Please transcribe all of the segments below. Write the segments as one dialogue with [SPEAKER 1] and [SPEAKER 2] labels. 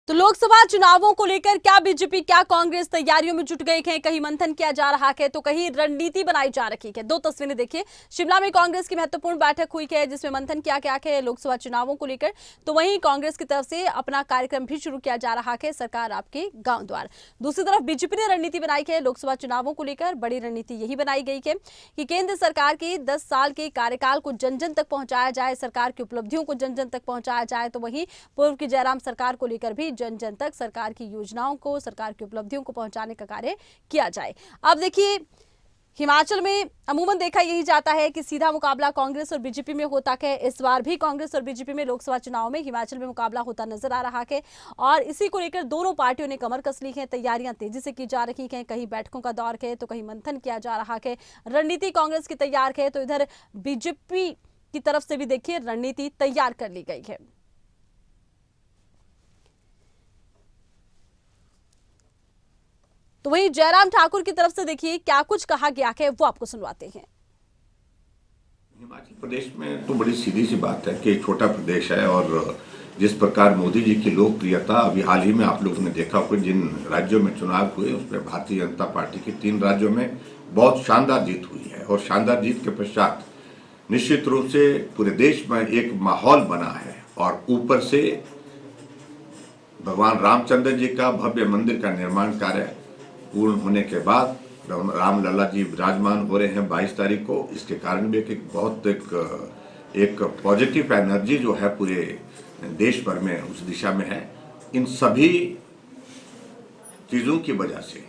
[SPEAKER 1] तो लोकसभा चुनावों को लेकर क्या बीजेपी क्या कांग्रेस तैयारियों में जुट गए हैं। कहीं मंथन किया जा रहा है तो कहीं रणनीति बनाई जा रही है। दो तस्वीरें देखिए, शिमला में कांग्रेस की महत्वपूर्ण बैठक हुई है जिसमें मंथन किया गया है लोकसभा चुनावों को लेकर। तो वहीं कांग्रेस की तरफ से अपना कार्यक्रम भी शुरू किया जा रहा है, सरकार आपके गांव द्वार। दूसरी तरफ बीजेपी ने रणनीति बनाई है लोकसभा चुनावों को लेकर। बड़ी रणनीति यही बनाई गई है कि केंद्र सरकार के 10 साल के कार्यकाल को जन जन तक पहुंचाया जाए, सरकार की उपलब्धियों को जन जन तक पहुंचाया जाए। तो वहीं पूर्व की जयराम सरकार को लेकर भी जन जन तक सरकार की योजनाओं को, सरकार की उपलब्धियों को पहुंचाने का कार्य किया जाए। अब देखिए, हिमाचल में अमूमन देखा यही जाता है कि सीधा मुकाबला कांग्रेस और बीजेपी में होता है। इस बार भी कांग्रेस और बीजेपी में लोकसभा चुनाव में हिमाचल में मुकाबला होता नजर आ रहा है और इसी को लेकर दोनों पार्टियों ने कमर कस ली है। तैयारियां तेजी से की जा रही हैं। कहीं बैठकों का दौर है तो कहीं मंथन किया जा रहा है। रणनीति कांग्रेस की तैयार है तो इधर बीजेपी की तरफ से भी देखिए रणनीति तैयार कर ली गई है। तो वहीं जयराम ठाकुर की तरफ से देखिए क्या कुछ कहा गया है, वो आपको सुनवाते हैं।
[SPEAKER 2] हिमाचल प्रदेश में तो बड़ी सीधी सी बात है कि एक छोटा प्रदेश है और जिस प्रकार मोदी जी की लोकप्रियता अभी हाल ही में आप लोगों ने देखा कि जिन राज्यों में चुनाव हुए उसमें भारतीय जनता पार्टी की 3 राज्यों में बहुत शानदार जीत हुई है और शानदार जीत के पश्चात निश्चित रूप से पूरे देश में एक माहौल बना है और ऊपर से भगवान रामचंद्र जी का भव्य मंदिर का निर्माण कार्य पूर्ण होने के बाद रामलला जी विराजमान हो रहे हैं 22 तारीख को। इसके कारण भी एक पॉजिटिव एनर्जी जो है पूरे देश भर में उस दिशा में है। इन सभी चीजों की वजह से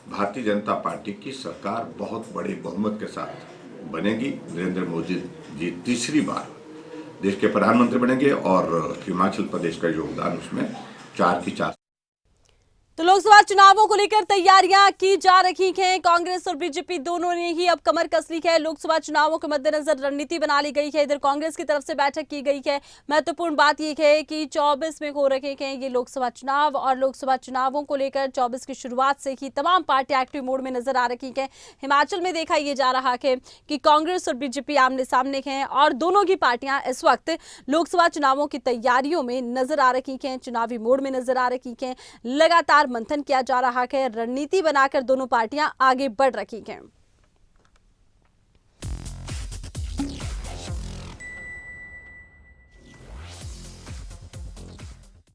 [SPEAKER 2] भारतीय जनता पार्टी की सरकार बहुत बड़े बहुमत के साथ बनेगी। नरेंद्र मोदी जी तीसरी बार देश के प्रधानमंत्री बनेंगे और हिमाचल प्रदेश का योगदान उसमें 4 की 4।
[SPEAKER 1] तो लोकसभा चुनावों को लेकर तैयारियां की जा रही हैं। कांग्रेस और बीजेपी दोनों ने ही अब कमर कस ली है। लोकसभा चुनावों के मद्देनजर रणनीति बना ली गई है। इधर कांग्रेस की तरफ से बैठक की गई है। महत्वपूर्ण बात यह है कि 24 में हो रहे हैं ये लोकसभा चुनाव और लोकसभा चुनावों को लेकर 24 की शुरुआत से ही तमाम पार्टियां एक्टिव मोड में नजर आ रही है। हिमाचल में देखा यह जा रहा है कि कांग्रेस और बीजेपी आमने सामने हैं और दोनों की पार्टियां इस वक्त लोकसभा चुनावों की तैयारियों में नजर आ रही हैं, चुनावी मोड में नजर आ रही हैं। लगातार मंथन किया जा रहा है, रणनीति बनाकर दोनों पार्टियां आगे बढ़ रही हैं।